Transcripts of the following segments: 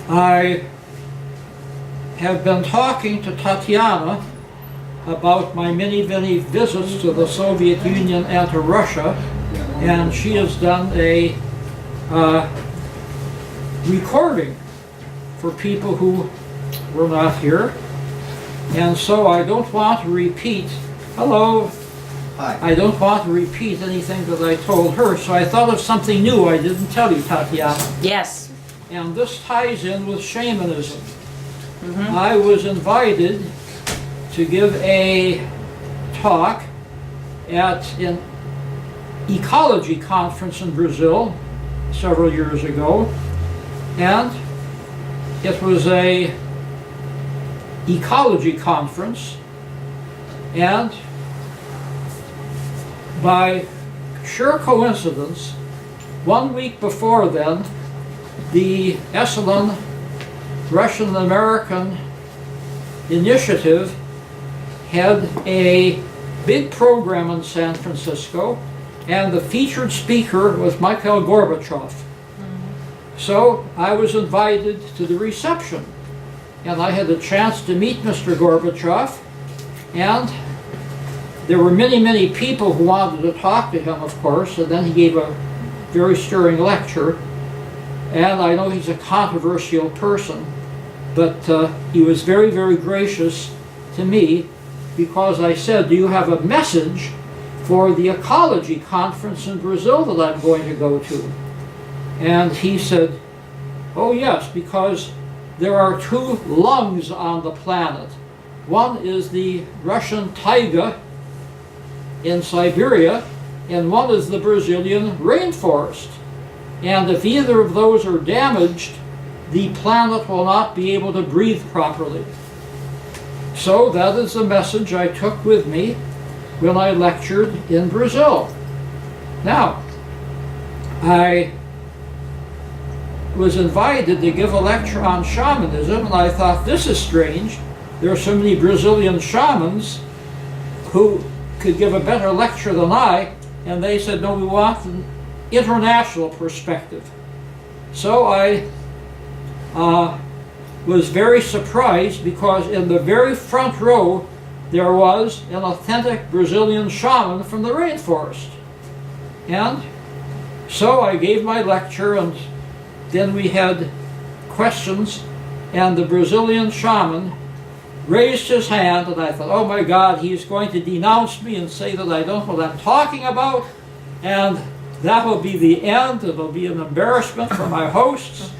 I have been talking to Tatiana about my many visits to the Soviet Union and to Russia, and she has done a recording for people who were not here. And so I don't want to repeat, hello, Hi. I don't want to repeat anything that I told her, so I thought of something new I didn't tell you, Tatiana. Yes. And this ties in with shamanism. I was invited to give a talk at an ecology conference in Brazil several years ago, and it was a ecology conference, and by sheer coincidence, 1 week before then, the Esalen Russian-American initiative had a big program in San Francisco, and the featured speaker was Mikhail Gorbachev. So I was invited to the reception, and I had a chance to meet Mr. Gorbachev, and there were many people who wanted to talk to him, of course, and then he gave a very stirring lecture. And I know he's a controversial person, but he was very gracious to me, because I said, do you have a message for the ecology conference in Brazil that I'm going to go to? And he said, oh yes, because there are two lungs on the planet. One is the Russian taiga in Siberia, and one is the Brazilian rainforest. And if either of those are damaged, the planet will not be able to breathe properly. So that is the message I took with me when I lectured in Brazil. Now, I was invited to give a lecture on shamanism, and I thought, this is strange. There are so many Brazilian shamans who could give a better lecture than I, and they said, no, we want an international perspective. So I was very surprised, because in the very front row there was an authentic Brazilian shaman from the rainforest. And so I gave my lecture, and then we had questions, and the Brazilian shaman raised his hand, and I thought, oh my God, he's going to denounce me and say that I don't know what I'm talking about, and that will be the end. It will be an embarrassment for my hosts.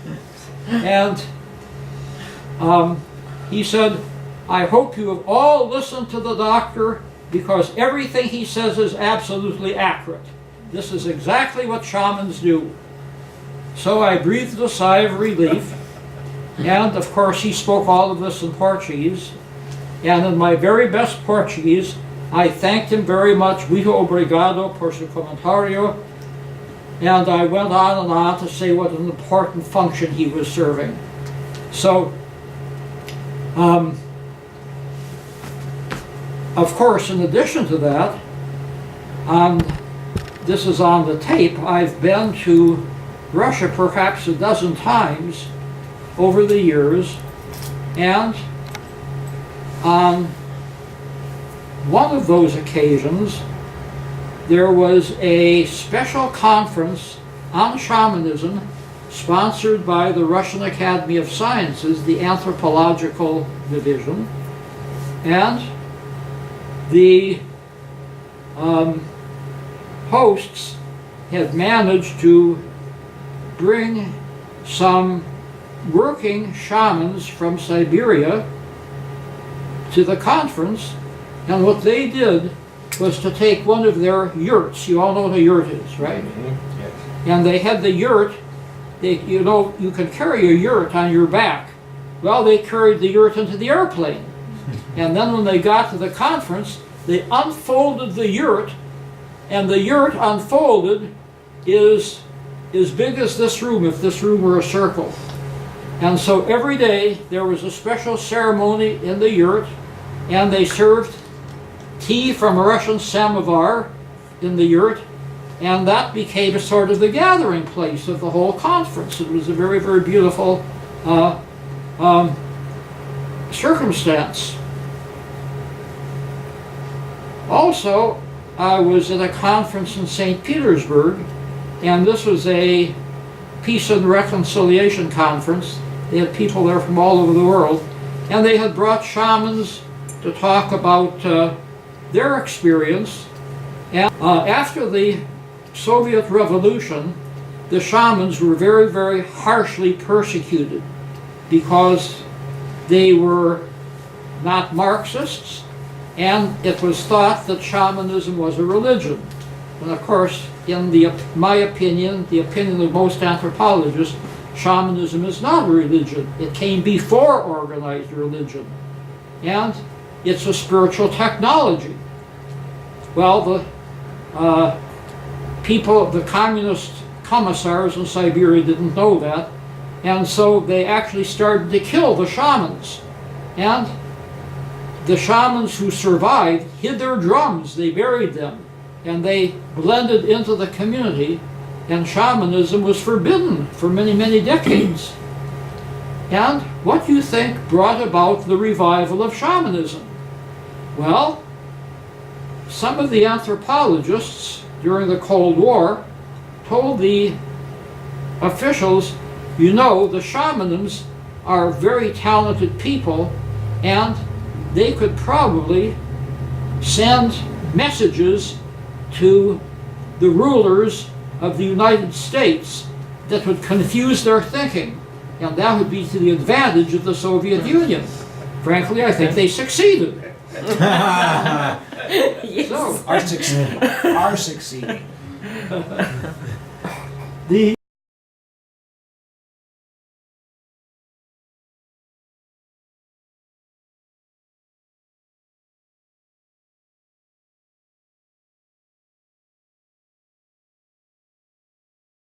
And he said, I hope you have all listened to the doctor, because everything he says is absolutely accurate. This is exactly what shamans do. So I breathed a sigh of relief, and of course he spoke all of this in Portuguese, and in my very best Portuguese I thanked him very much, muito obrigado por seu comentário, and I went on and on to say what an important function he was serving. So, of course, in addition to that, this is on the tape, I've been to Russia perhaps a dozen times over the years, and on one of those occasions there was a special conference on shamanism sponsored by the Russian Academy of Sciences, the anthropological division, and the hosts had managed to bring some working shamans from Siberia to the conference, and what they did was to take one of their yurts. You all know what a yurt is, right? Mm-hmm. Yes. And they had the yurt. You know, you can carry a yurt on your back. Well, they carried the yurt into the airplane. And then when they got to the conference, they unfolded the yurt, and the yurt unfolded is as big as this room, if this room were a circle. And so every day there was a special ceremony in the yurt, and they served tea from a Russian samovar in the yurt, and that became sort of the gathering place of the whole conference. It was a very beautiful circumstance. Also, I was at a conference in St. Petersburg, and this was a Peace and Reconciliation conference. They had people there from all over the world, and they had brought shamans to talk about their experience. And after the Soviet Revolution, the shamans were very, very harshly persecuted because they were not Marxists, and it was thought that shamanism was a religion. And of course, in my opinion, the opinion of most anthropologists, shamanism is not a religion. It came before organized religion. And it's a spiritual technology. Well, the people, the communist commissars in Siberia didn't know that, and so they actually started to kill the shamans. And the shamans who survived hid their drums, they buried them, and they blended into the community, and shamanism was forbidden for many, many decades. And what do you think brought about the revival of shamanism? Well, some of the anthropologists during the Cold War told the officials, you know, the shamans are very talented people, and they could probably send messages to the rulers of the United States that would confuse their thinking, and that would be to the advantage of the Soviet Union. Frankly, I think they succeeded. Yes. So, Are succeeding. the